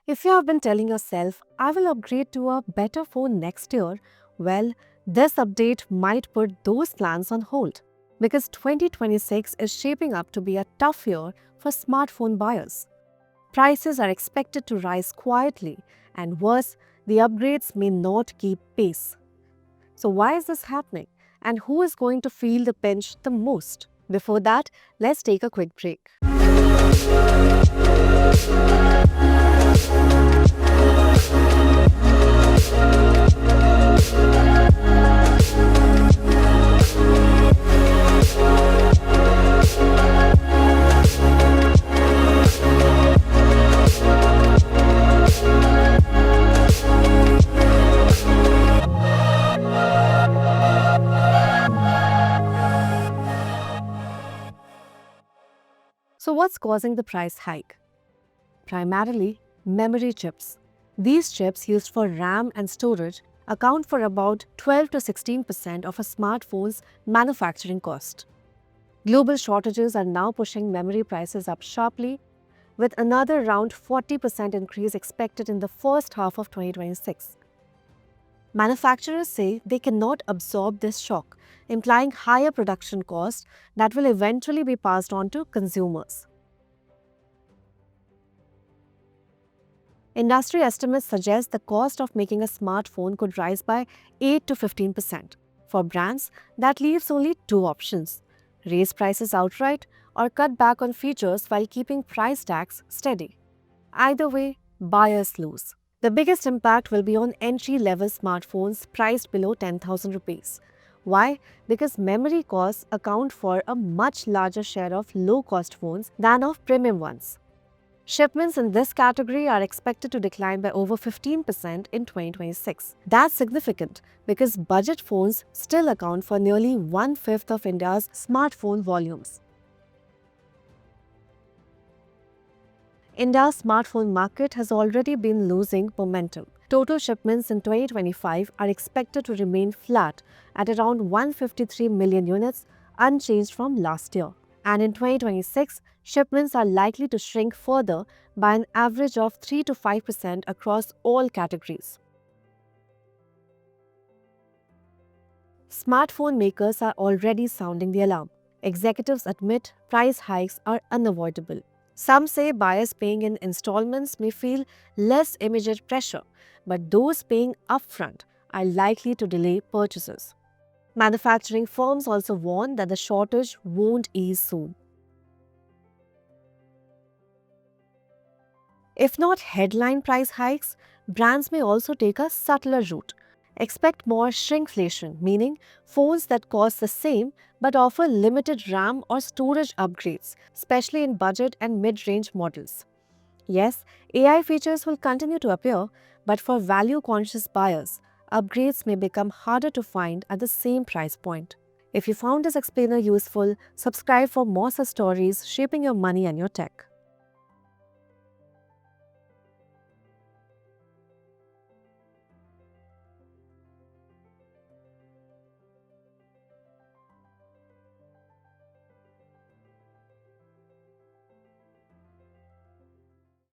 If you have been telling yourself, I will upgrade to a better phone next year, well, this update might put those plans on hold because 2026 is shaping up to be a tough year for smartphone buyers. Prices are expected to rise quietly, and worse, the upgrades may not keep pace. So, why is this happening? And who is going to feel the pinch the most? Before that, let's take a quick break. So, what's causing the price hike? Primarily, memory chips. These chips, used for RAM and storage, account for about 12 to 16% of a smartphone's manufacturing cost. Global shortages are now pushing memory prices up sharply, with another around 40% increase expected in the first half of 2026. Manufacturers say they cannot absorb this shock, implying higher production costs that will eventually be passed on to consumers. Industry estimates suggest the cost of making a smartphone could rise by 8 to 15%. For brands, that leaves only two options: raise prices outright or cut back on features while keeping price tags steady. Either way, buyers lose. The biggest impact will be on entry-level smartphones priced below 10,000 rupees. Why? Because memory costs account for a much larger share of low-cost phones than of premium ones. Shipments in this category are expected to decline by over 15% in 2026. That's significant because budget phones still account for nearly one-fifth of India's smartphone volumes. India's smartphone market has already been losing momentum. Total shipments in 2025 are expected to remain flat at around 153 million units, unchanged from last year. And in 2026, shipments are likely to shrink further by an average of 3 to 5% across all categories. Smartphone makers are already sounding the alarm. Executives admit price hikes are unavoidable. Some say buyers paying in installments may feel less immediate pressure, but those paying upfront are likely to delay purchases. Manufacturing firms also warn that the shortage won't ease soon. If not headline price hikes, brands may also take a subtler route. Expect more shrinkflation, meaning phones that cost the same but offer limited RAM or storage upgrades, especially in budget and mid-range models. Yes, AI features will continue to appear, but for value-conscious buyers, upgrades may become harder to find at the same price point. If you found this explainer useful, subscribe for more such stories shaping your money and your tech.